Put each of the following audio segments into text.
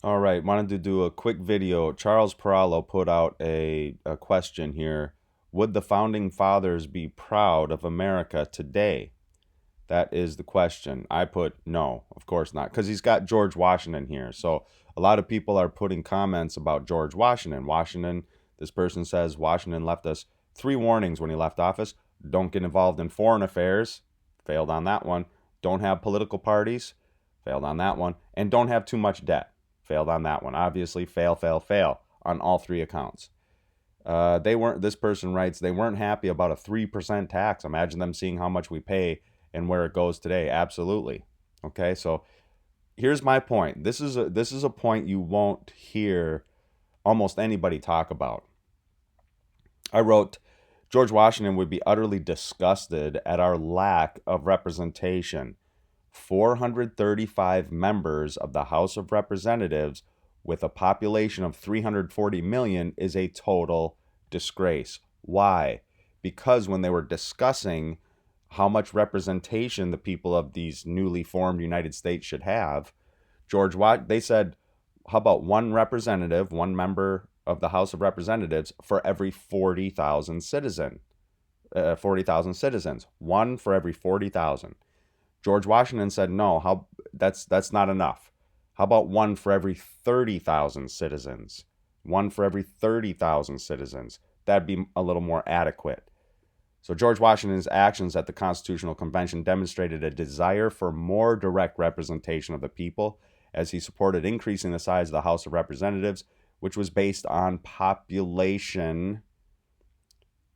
All right, wanted to do a quick video. Charles Perallo put out a question here. Would the founding fathers be proud of America today? That is the question. I put no, of course not, because he's got George Washington here. So a lot of people are putting comments about George Washington. This person says Washington left us three warnings when he left office. Don't get involved in foreign affairs. Failed on that one. Don't have political parties. Failed on that one. And don't have too much debt. Failed on that one. Obviously, fail, fail, fail on all three accounts. They weren't. This person writes they weren't happy about a 3% tax. Imagine them seeing how much we pay and where it goes today. Absolutely. Okay, so here's my point. This is a point you won't hear almost anybody talk about. I wrote George Washington would be utterly disgusted at our lack of representation. 435 members of the House of Representatives with a population of 340 million is a total disgrace. Why? Because when they were discussing how much representation the people of these newly formed United States should have, they said, how about one representative, one member of the House of Representatives for every 40,000 citizens, one for every 40,000. George Washington said, no, that's not enough. How about one for every 30,000 citizens? One for every 30,000 citizens. That'd be a little more adequate. So George Washington's actions at the Constitutional Convention demonstrated a desire for more direct representation of the people, as he supported increasing the size of the House of Representatives, which was based on population.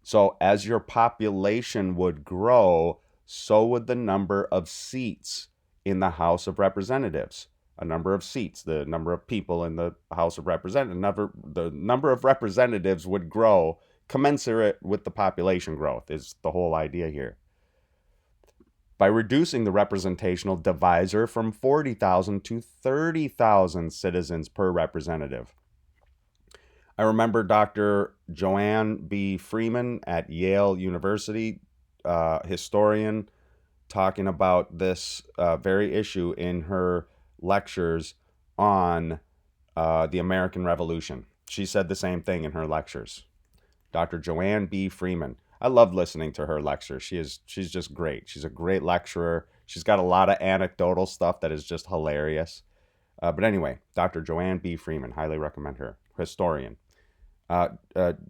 So as your population would grow, so would the number of seats in the House of Representatives. A number of seats, the number of people in the House of Representatives, the number of representatives would grow commensurate with the population growth, is the whole idea here. By reducing the representational divisor from 40,000 to 30,000 citizens per representative. I remember Dr. Joanne B. Freeman at Yale University, historian, talking about this very issue in her lectures on the American Revolution. She said the same thing in her lectures. Dr. Joanne B. Freeman. I love listening to her lecture. She's just great. She's a great lecturer. She's got a lot of anecdotal stuff that is just hilarious. But anyway, Dr. Joanne B. Freeman, highly recommend her. Historian.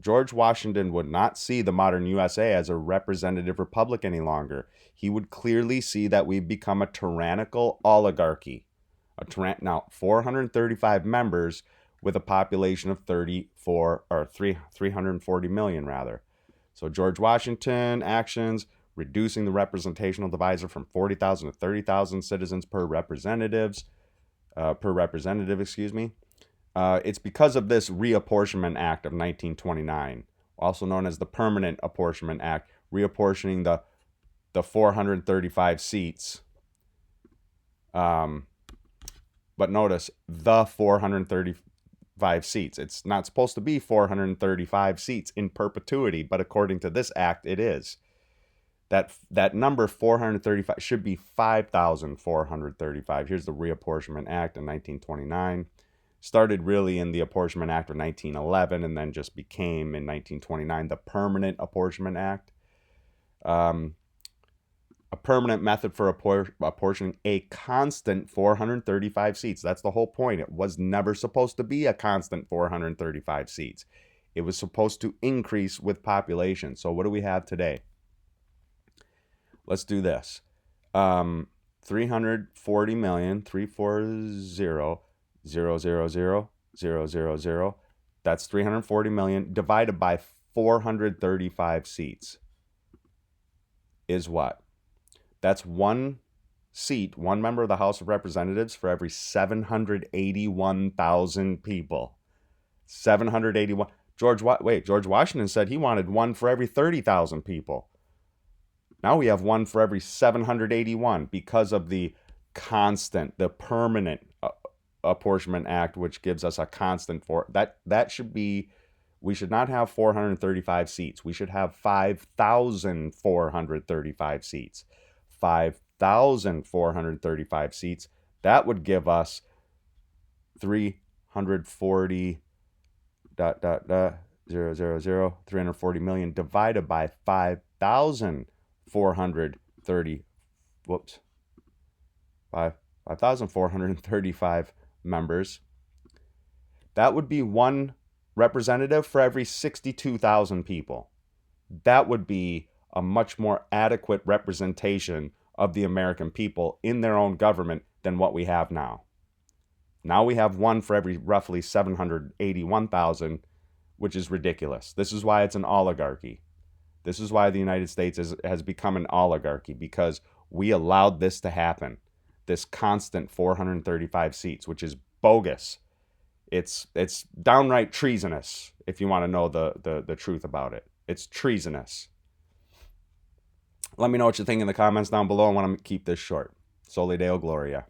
George Washington would not see the modern USA as a representative republic any longer. He would clearly see that we've become a tyrannical oligarchy. Now, 435 members with a population of 340 million rather. So George Washington actions, reducing the representational divisor from 40,000 to 30,000 citizens per representative, it's because of this Reapportionment Act of 1929, also known as the Permanent Apportionment Act, reapportioning the 435 seats. But notice the 435 seats. It's not supposed to be 435 seats in perpetuity, but according to this act, it is. That number 435 should be 5,435. Here's the Reapportionment Act in 1929. Started really in the Apportionment Act of 1911 and then just became in 1929 the Permanent Apportionment Act. A permanent method for apportioning a constant 435 seats. That's the whole point. It was never supposed to be a constant 435 seats. It was supposed to increase with population. So what do we have today? Let's do this. 340 million, 340,000,000. That's 340 million divided by 435 seats is what? That's one seat, one member of the House of Representatives for every 781,000 people. 781. George Washington said he wanted one for every 30,000 people. Now we have one for every 781 because of the permanent Apportionment Act, which gives us a constant that should be. We should not have 435 seats. We should have 5,435 seats. 5,435 seats. That would give us 140 dot dot dot 340 million divided by 5,430 whoops 5,435 members. That would be one representative for every 62,000 people. That would be a much more adequate representation of the American people in their own government than what we have now. Now we have one for every roughly 781,000, which is ridiculous. This is why it's an oligarchy. This is why the United States has become an oligarchy, because we allowed this to happen. This constant 435 seats, which is bogus. It's downright treasonous, if you want to know the truth about it. It's treasonous. Let me know what you think in the comments down below. I want to keep this short. Soli Deo Gloria.